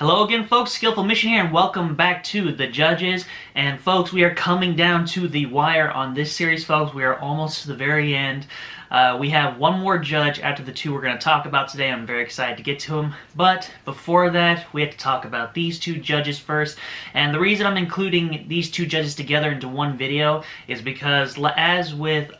Hello again, folks. Skillful Mission here, and welcome back to The Judges. And folks, we are coming down to the wire on this series, folks. We are almost to the very end. We have one more judge after the two we're going to talk about today. I'm very excited to get to them. But before that, we have to talk about these two judges first. And the reason I'm including these two judges together into one video is because, as with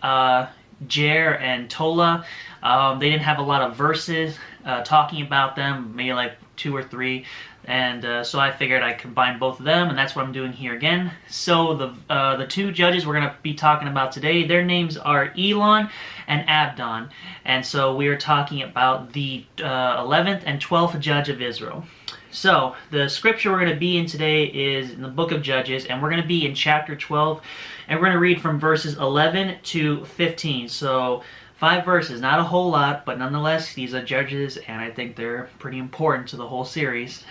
Jer and Tola, they didn't have a lot of verses talking about them, maybe like 2 or 3, and so I figured I'd combine both of them, and that's what I'm doing here again. So the two judges we're going to be talking about today, their names are Elon and Abdon, and so we are talking about the 11th and 12th judge of Israel. So the scripture we're going to be in today is in the book of Judges, and we're going to be in chapter 12, and we're going to read from verses 11 to 15. So 5 verses, not a whole lot, but nonetheless, these are judges, and I think they're pretty important to the whole series.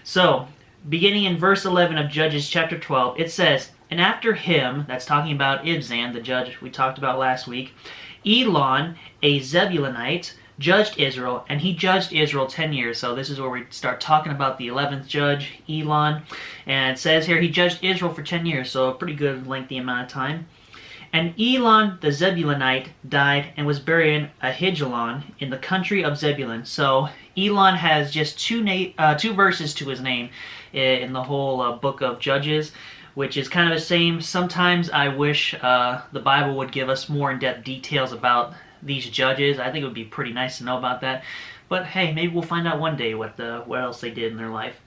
So, beginning in verse 11 of Judges chapter 12, it says, "And after him," that's talking about Ibzan, the judge we talked about last week, "Elon, a Zebulunite, judged Israel, and he judged Israel 10 years. So this is where we start talking about the 11th judge, Elon. And it says here he judged Israel for 10 years, so a pretty good lengthy amount of time. "And Elon the Zebulunite died and was buried in Ahijalon in the country of Zebulun." So Elon has just two verses to his name in the whole book of Judges, which is kind of the same. Sometimes I wish the Bible would give us more in-depth details about these judges. I think it would be pretty nice to know about that. But hey, maybe we'll find out one day what else they did in their life.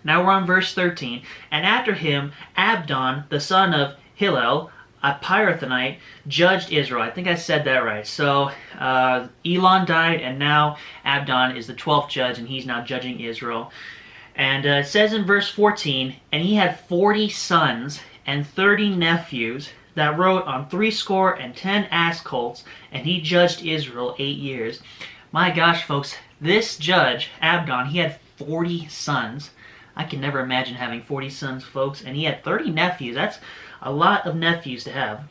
Now we're on verse 13. "And after him, Abdon, the son of Hillel, a Pirathonite, judged Israel." I think I said that right. So Elon died, and now Abdon is the 12th judge, and he's now judging Israel. And it says in verse 14, "And he had 40 sons and 30 nephews that rode on 70 ass colts, and he judged Israel 8 years." My gosh, folks, this judge, Abdon, he had 40 sons. I can never imagine having 40 sons, folks. And he had 30 nephews. That's a lot of nephews to have.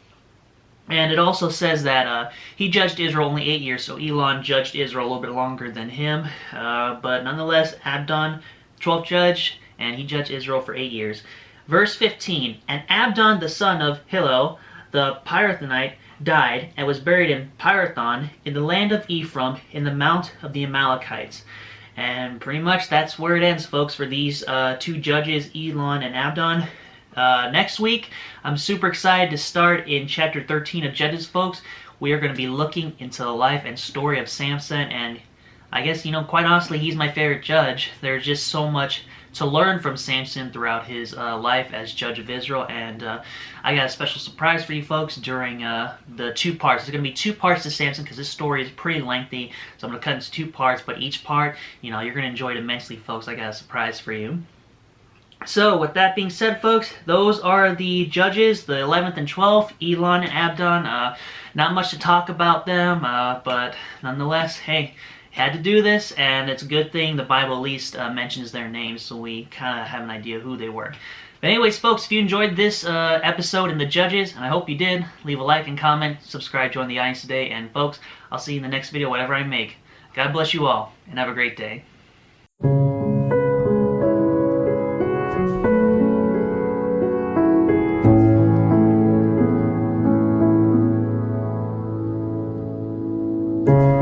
And it also says that he judged Israel only 8 years, so Elon judged Israel a little bit longer than him. But nonetheless, Abdon, 12th judge, and he judged Israel for 8 years. Verse 15, "And Abdon the son of Hillel, the Pirathonite, died and was buried in Pirathon in the land of Ephraim in the mount of the Amalekites." And pretty much that's where it ends, folks, for these two judges, Elon and Abdon. Next week, I'm super excited to start in chapter 13 of Judges, folks. We are going to be looking into the life and story of Samson, and I guess, quite honestly, he's my favorite judge. There's just so much to learn from Samson throughout his life as judge of Israel, and I got a special surprise for you folks during the 2 parts. There's going to be 2 parts to Samson because this story is pretty lengthy, so I'm going to cut into 2 parts, but each part, you're going to enjoy it immensely, folks. I got a surprise for you. So, with that being said, folks, those are the judges, the 11th and 12th, Elon and Abdon. Not much to talk about them, but nonetheless, hey, had to do this, and it's a good thing the Bible at least mentions their names, so we kind of have an idea who they were. But anyways, folks, if you enjoyed this episode in the Judges, and I hope you did, leave a like and comment, subscribe, join the audience today, and folks, I'll see you in the next video, whatever I make. God bless you all, and have a great day. You